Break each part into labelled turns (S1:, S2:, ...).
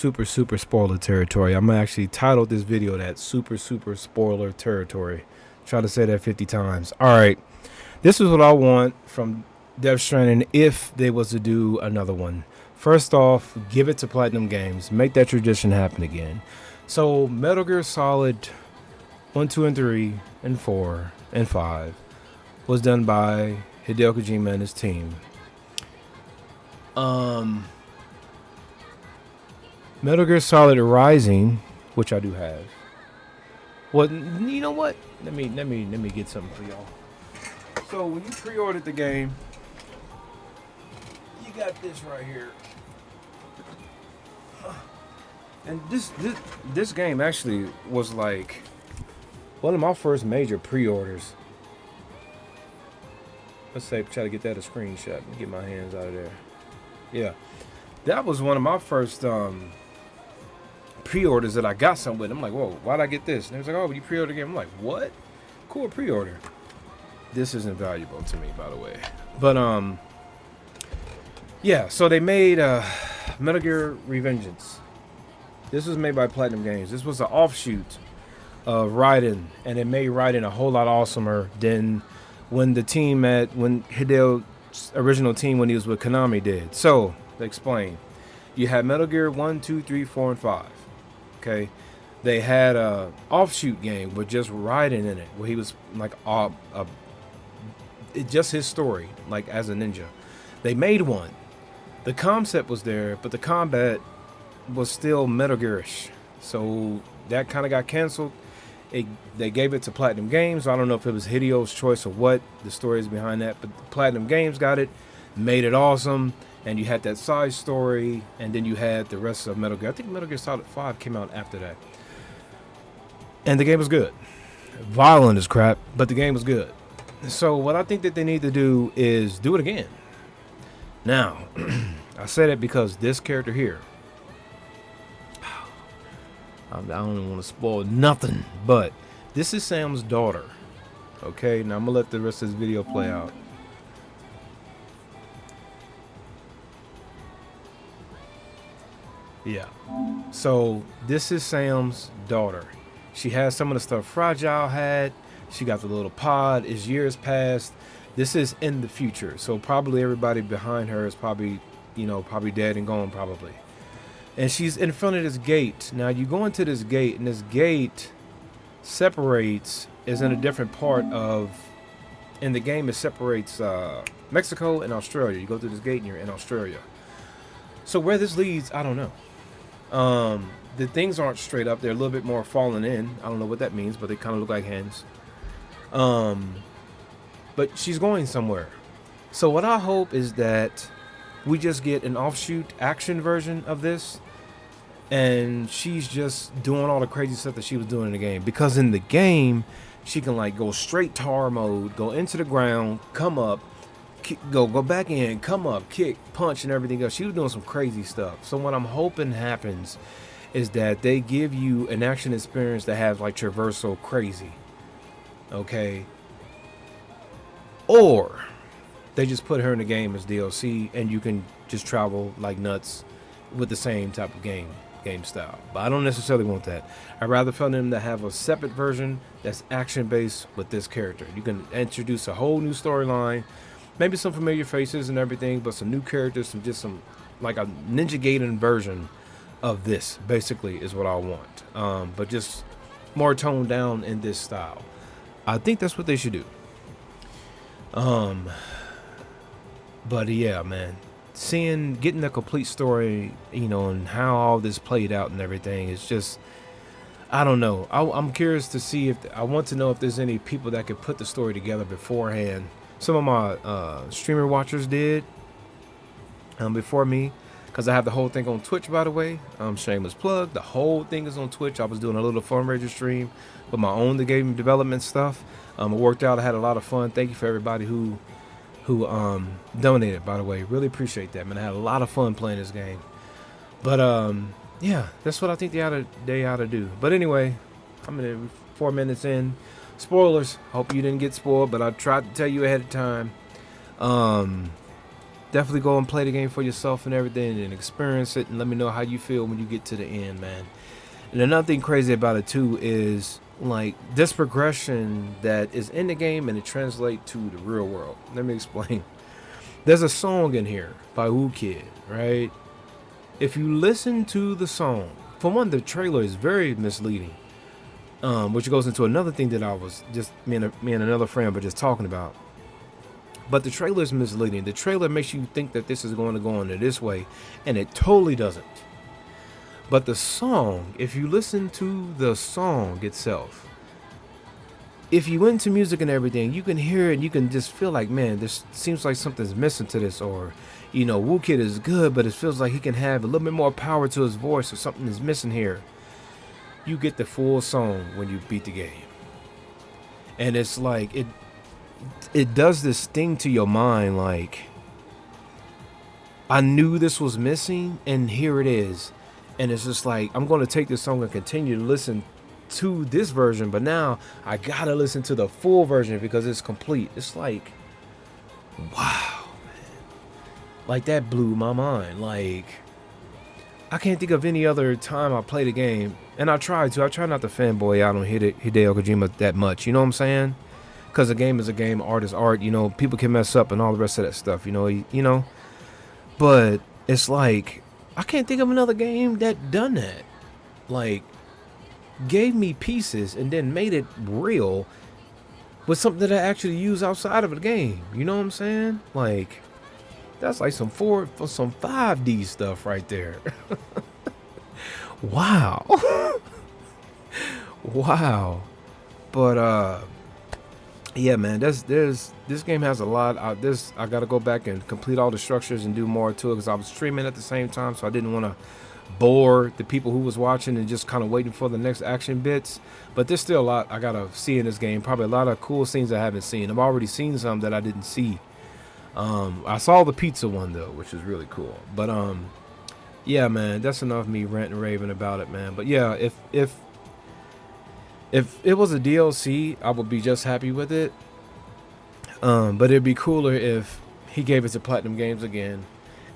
S1: super spoiler territory. I'm gonna actually title this video that super spoiler territory. Try to say that 50 times. All right, this is what I want from Death Stranding if they was to do another one. First off, give it to Platinum Games. Make that tradition happen again. So Metal Gear Solid 1, 2, and 3, and 4, and 5 was done by Hideo Kojima and his team. Metal Gear Solid Rising, which I do have. Well, you know what? Let me get something for y'all. So when you pre-ordered the game, you got this right here. And this game actually was like one of my first major pre-orders. Let's say try to get that a screenshot and get my hands out of there. Yeah, that was one of my first pre-orders that I got something with. I'm like, whoa, why'd I get this? And they was like, oh, you pre-ordered the game. I'm like, what? Cool pre-order. This is invaluable to me, by the way. But yeah. So they made Metal Gear Revengeance. This was made by Platinum Games. This was an offshoot of Raiden, and it made Raiden a whole lot awesomer than when Hideo's original team when he was with Konami did. So, to explain, you had Metal Gear 1, 2, 3, 4, and 5. Okay, they had a offshoot game with just Raiden in it, where he was like just his story, like as a ninja. They made one. The concept was there, but the combat was still Metal Gear-ish. So that kind of got canceled. They gave it to Platinum Games. I don't know if it was Hideo's choice or what. The story is behind that. But Platinum Games got it, made it awesome. And you had that side story. And then you had the rest of Metal Gear. I think Metal Gear Solid 5 came out after that. And the game was good. Violent as crap, but the game was good. So what I think that they need to do is do it again. Now, I say that because this character here, I don't even want to spoil nothing, but this is Sam's daughter. Okay, now I'm gonna let the rest of this video play out. Yeah, so this is Sam's daughter. She has some of the stuff Fragile had. She got the little pod. As years past, this is in the future, so probably everybody behind her is probably dead and gone probably. And she's in front of this gate. Now you go into this gate, and this gate separates, is in a different part of, in the game it separates Mexico and Australia. You go through this gate and you're in Australia. So where this leads, I don't know. The things aren't straight up. They're a little bit more fallen in. I don't know what that means, but they kind of look like hands. But she's going somewhere. So what I hope is that we just get an offshoot action version of this, and she's just doing all the crazy stuff that she was doing in the game. Because in the game, she can like go straight tar mode, go into the ground, come up, go back in, come up, kick, punch, and everything else. She was doing some crazy stuff. So what I'm hoping happens is that they give you an action experience that has like traversal crazy. Okay. Or they just put her in the game as DLC, and you can just travel like nuts with the same type of game style. But I don't necessarily want that. I'd rather for them to have a separate version that's action based with this character. You can introduce a whole new storyline, maybe some familiar faces and everything, but some new characters, some like a Ninja Gaiden version of this. Basically, is what I want. But just more toned down in this style. I think that's what they should do. But yeah, man, getting the complete story, and how all this played out and everything, is just, I don't know. I'm curious to see I want to know if there's any people that could put the story together beforehand. Some of my streamer watchers did before me, because I have the whole thing on Twitch, by the way. Shameless plug. The whole thing is on Twitch. I was doing a little fundraiser stream with my own the game development stuff. It worked out. I had a lot of fun. Thank you for everybody who donated, by the way. Really appreciate that, man. I had a lot of fun playing this game. But yeah, that's what I think they ought to do. But anyway, I'm 4 minutes in. Spoilers. Hope you didn't get spoiled, but I tried to tell you ahead of time. definitely go and play the game for yourself and everything and experience it and let me know how you feel when you get to the end, man. And another thing crazy about it too is like this progression that is in the game and it translates to the real world. Let me explain. There's a song in here by Kid, right? If you listen to the song, for one, the trailer is very misleading, which goes into another thing that I was just me and another friend were just talking about. But the trailer is misleading. The trailer makes you think that this is going to go on this way, and it totally doesn't. But the song, if you listen to the song itself, if you into music and everything, you can hear it and you can just feel like, man, this seems like something's missing to this, or, you know, Kid is good, but it feels like he can have a little bit more power to his voice, or something is missing here. You get the full song when you beat the game. And it's like, it does this thing to your mind, like, I knew this was missing, and here it is. And it's just like, I'm going to take this song and continue to listen to this version, but now I gotta listen to the full version because it's complete. It's like, wow, man. Like, that blew my mind. Like, I can't think of any other time I played a game, and I try not to fanboy out on Hideo Kojima that much, you know what I'm saying? Because a game is a game, art is art, you know, people can mess up and all the rest of that stuff, you know, but it's like, I can't think of another game that done that. Like, gave me pieces and then made it real with something that I actually use outside of the game. You know what I'm saying? Like, that's like some 5D stuff right there. Wow. Wow. But yeah, man, this game has a lot. I gotta go back and complete all the structures and do more to it because I was streaming at the same time, so I didn't want to bore the people who was watching and just kind of waiting for the next action bits. But there's still a lot I gotta see in this game. Probably a lot of cool scenes I haven't seen. I've already seen some that I didn't see. I saw the pizza one though, which is really cool. But yeah, man, that's enough of me ranting and raving about it, man. But yeah, if it was a DLC, I would be just happy with it. But it'd be cooler if he gave it to Platinum Games again,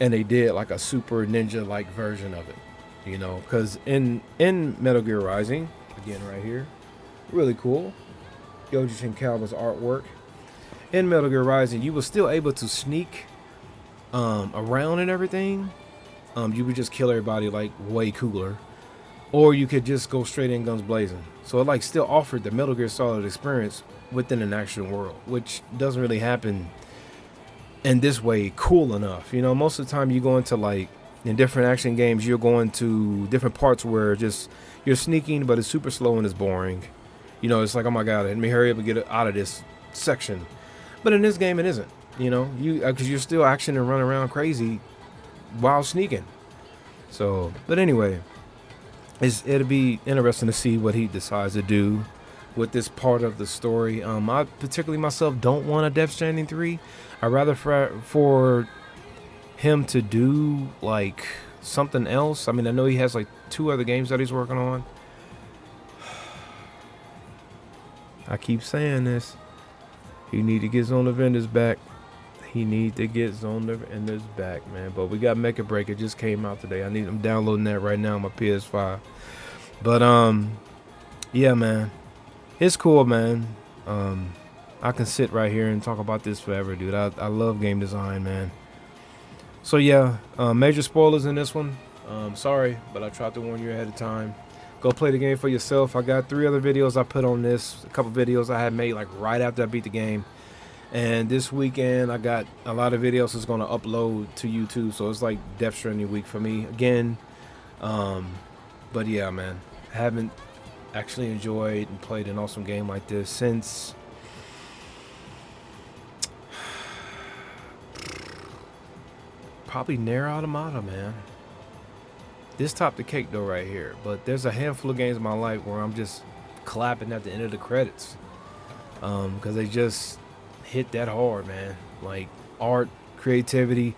S1: and they did like a Super Ninja like version of it, you know? Because in Metal Gear Rising, again right here, really cool, Yoji Shinkawa's artwork. In Metal Gear Rising, you were still able to sneak around and everything. You would just kill everybody like way cooler, or you could just go straight in guns blazing. So it like still offered the Metal Gear Solid experience within an action world, which doesn't really happen in this way cool enough. You know, most of the time you go into like in different action games, you're going to different parts where just you're sneaking, but it's super slow and it's boring. You know, it's like, oh my god, let me hurry up and get out of this section. But in this game, it isn't. You know, because you're still action and running around crazy while sneaking. So, but anyway, it'll be interesting to see what he decides to do with this part of the story. I particularly myself don't want a Death Stranding 3. I'd rather for him to do like something else. I mean, I know he has like 2 other games that he's working on. I keep saying this. He need to get Zone of Enders back. He need to get Zone of Enders back, man. But we got Mecha Break. It just came out today. I'm downloading that right now on my PS5. But yeah, man, it's cool, man. I can sit right here and talk about this forever, dude. I love game design, man. So yeah, major spoilers in this one. Sorry, but I tried to warn you ahead of time. Go play the game for yourself. I got 3 other videos I put on this. A couple videos I had made like right after I beat the game. And this weekend, I got a lot of videos that's going to upload to YouTube. So it's like Death Stranding week for me again. But yeah, man, I haven't actually enjoyed and played an awesome game like this since probably Nier Automata, man. This topped the cake though right here. But there's a handful of games in my life where I'm just clapping at the end of the credits. Because they just hit that hard, man. Like art, creativity,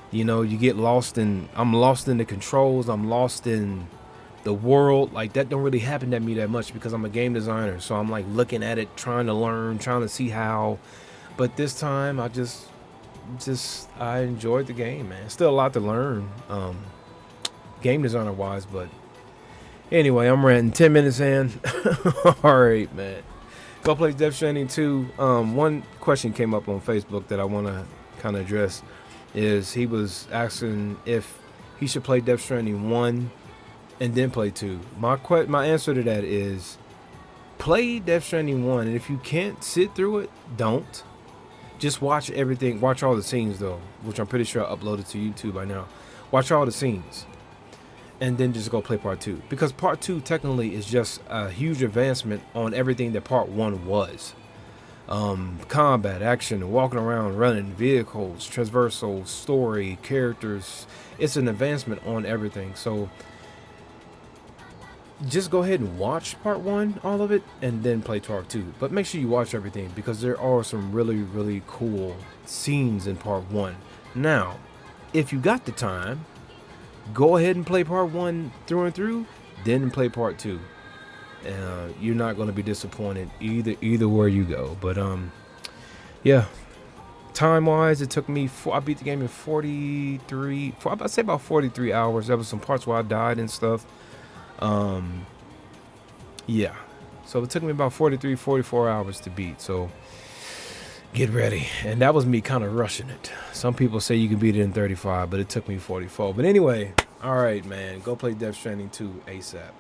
S1: you know, you get lost in, I'm lost in the controls, I'm lost in the world. Like that don't really happen to me that much because I'm a game designer, so I'm like looking at it, trying to learn, trying to see how. But this time I just just I enjoyed the game, man. Still a lot to learn, game designer wise, but anyway, I'm ranting 10 minutes in. All right, man. Go play Death Stranding 2. One question came up on Facebook that I want to kind of address is he was asking if he should play Death Stranding 1 and then play 2. My answer to that is play Death Stranding 1, and if you can't sit through it, don't. Just watch everything. Watch all the scenes, though, which I'm pretty sure I uploaded to YouTube by now. Watch all the scenes. And then just go play part 2. Because part 2 technically is just a huge advancement on everything that part 1 was. Combat, action, walking around, running, vehicles, traversal, story, characters. It's an advancement on everything. So just go ahead and watch part 1, all of it, and then play part 2. But make sure you watch everything, because there are some really, really cool scenes in part 1. Now, if you got the time, go ahead and play part 1 through and through, then play part 2. You're not going to be disappointed either where you go. But yeah, time wise, it took me I beat the game in 43. I'd say about 43 hours. There was some parts where I died and stuff. Yeah, so it took me about 44 hours to beat. So get ready. And that was me kind of rushing it. Some people say you can beat it in 35, but it took me 44. But anyway, all right, man, go play Death Stranding 2 ASAP.